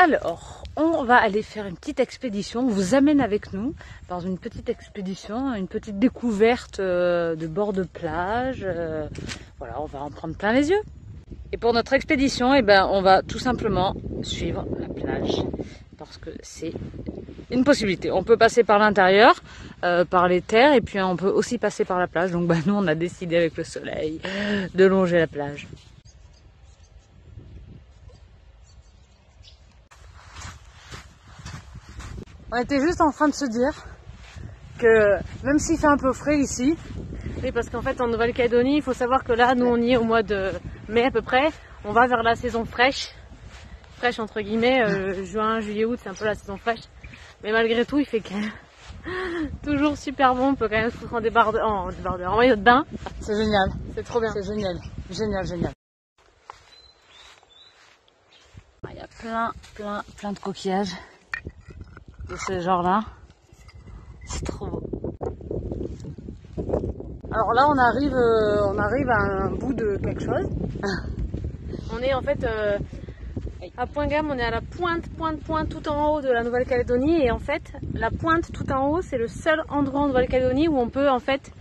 Alors, on va aller faire une petite expédition. On vous amène avec nous dans une petite expédition, une petite découverte de bord de plage. Voilà, on va en prendre plein les yeux. Et pour notre expédition, eh ben, on va tout simplement suivre la plage. Parce que c'est une possibilité. On peut passer par l'intérieur, par les terres, et puis on peut aussi passer par la plage. Donc nous, on a décidé avec le soleil de longer la plage. On était juste en train de se dire que même s'il fait un peu frais ici, oui, parce qu'en fait en Nouvelle-Calédonie, il faut savoir que là, nous on y est au mois de mai à peu près. On va vers la saison fraîche, entre guillemets, juin, juillet, août, c'est un peu la saison fraîche. Mais malgré tout, il fait quand même toujours super bon. On peut quand même se foutre en débardeur, en maillot de bain. C'est génial, c'est trop bien. C'est génial, génial, génial. Il y a plein de coquillages de ce genre-là. C'est trop beau. Alors là, on arrive à un bout de quelque chose. On est en fait à Point-Gamme, on est à la pointe tout en haut de la Nouvelle-Calédonie. Et en fait, la pointe tout en haut, c'est le seul endroit en Nouvelle-Calédonie où on peut en fait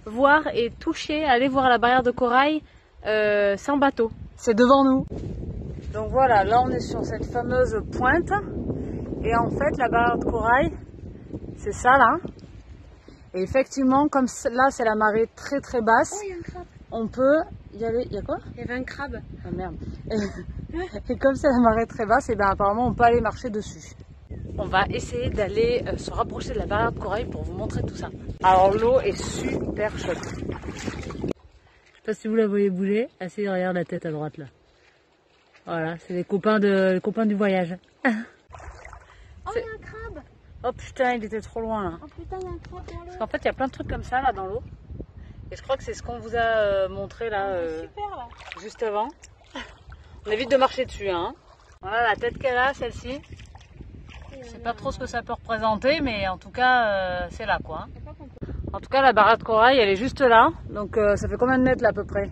voir et toucher, aller voir la barrière de corail sans bateau. C'est devant nous. Donc voilà, là on est sur cette fameuse pointe. Et en fait, la barrière de corail, c'est ça là. Et effectivement, comme là c'est la marée très basse, oh, y a un crabe. On peut y aller. Il y a quoi? Il y avait un crabe. Ah merde. Et comme c'est la marée très basse, et bien apparemment on peut aller marcher dessus. On va essayer d'aller se rapprocher de la barrière de corail pour vous montrer tout ça. Alors l'eau est super chaude. Je sais pas si vous la voyez bouger, assise derrière la tête à droite là. Voilà, c'est les copains du voyage. Oh, il y a un crabe. Oh putain, il était trop loin là. Oh putain, il y a un crabe dans l'eau. Parce qu'en fait, il y a plein de trucs comme ça là dans l'eau. Et je crois que c'est ce qu'on vous a montré là, super, là, juste avant. On évite de marcher dessus, hein. Voilà la tête qu'elle a, celle-ci. Je sais pas trop ce que ça peut représenter, mais en tout cas, c'est là quoi. En tout cas, la barrière de corail, elle est juste là. Donc ça fait combien de mètres là à peu près?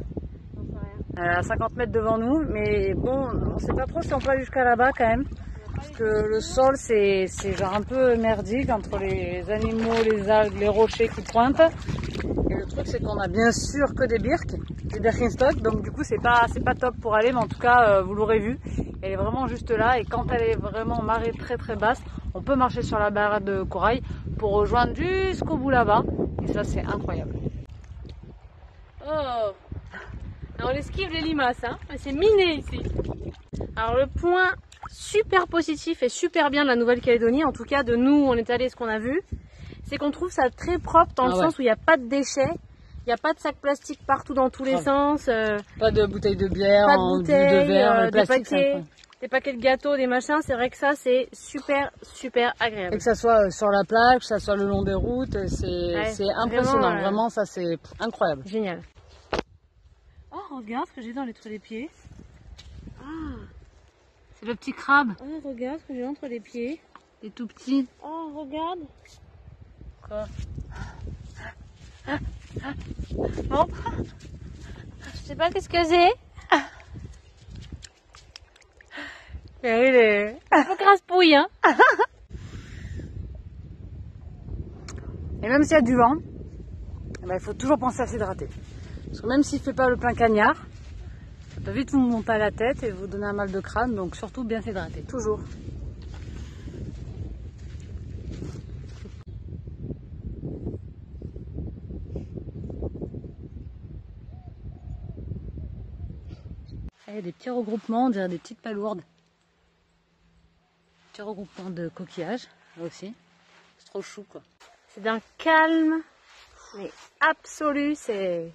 À 50 mètres devant nous, mais bon, on sait pas trop si on peut aller jusqu'à là-bas quand même. Parce que le sol, c'est genre un peu merdique entre les animaux, les algues, les rochers qui pointent. Et le truc, c'est qu'on a bien sûr que des birks, des Birkenstock, donc du coup, c'est pas top pour aller, mais en tout cas, vous l'aurez vu, elle est vraiment juste là. Et quand elle est vraiment marée très basse, on peut marcher sur la barrière de corail pour rejoindre jusqu'au bout là-bas. Et ça, c'est incroyable. Oh! On esquive les limaces, hein. C'est miné ici. Alors le point super positif et super bien de la Nouvelle-Calédonie, en tout cas de nous, on est allé ce qu'on a vu, c'est qu'on trouve ça très propre dans le sens où il n'y a pas de déchets, il n'y a pas de sacs plastiques partout dans tous les sens. Pas de bouteilles de bière, pas de bouteilles, de verre, des paquets de gâteaux, des machins, c'est vrai que ça c'est super agréable. Et que ça soit sur la plage, que ça soit le long des routes, c'est impressionnant, vraiment ça c'est incroyable. Génial. Oh, regarde ce que j'ai dans les pieds. Ah, c'est le petit crabe. Oh, regarde ce que j'ai entre les pieds. Il est tout petit. Oh, regarde. Quoi? Bon. Je sais pas qu'est-ce que c'est. Mais il est un peu crasse-pouille, hein. Et même s'il y a du vent, eh ben, il faut toujours penser à s'hydrater. Parce que même s'il ne fait pas le plein cagnard, ça peut vite vous monter à la tête et vous donner un mal de crâne, donc surtout bien s'hydrater, toujours. Il y a des petits regroupements, on dirait des petites palourdes. Petit regroupement de coquillages, là aussi. C'est trop chou quoi. C'est d'un calme, mais absolu, c'est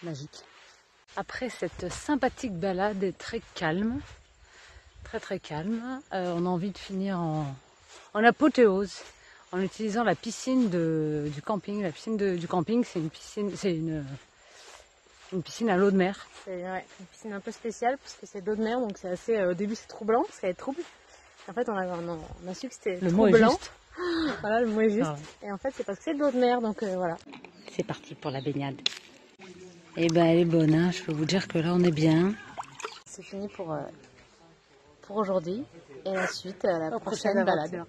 magique. Après cette sympathique balade très calme, très calme, on a envie de finir en apothéose en utilisant la piscine du camping. La piscine du camping, c'est une piscine à l'eau de mer. C'est une piscine un peu spéciale parce que c'est de l'eau de mer, donc c'est assez. Au début, c'est troublant parce qu'elle est trouble. En fait, on a su que c'était le mot est juste. Voilà, le mot est juste. Et en fait, c'est parce que c'est de l'eau de mer, donc voilà. C'est parti pour la baignade. Et ben, elle est bonne, hein. Je peux vous dire que là, on est bien. C'est fini pour pour aujourd'hui et la suite à la prochaine balade.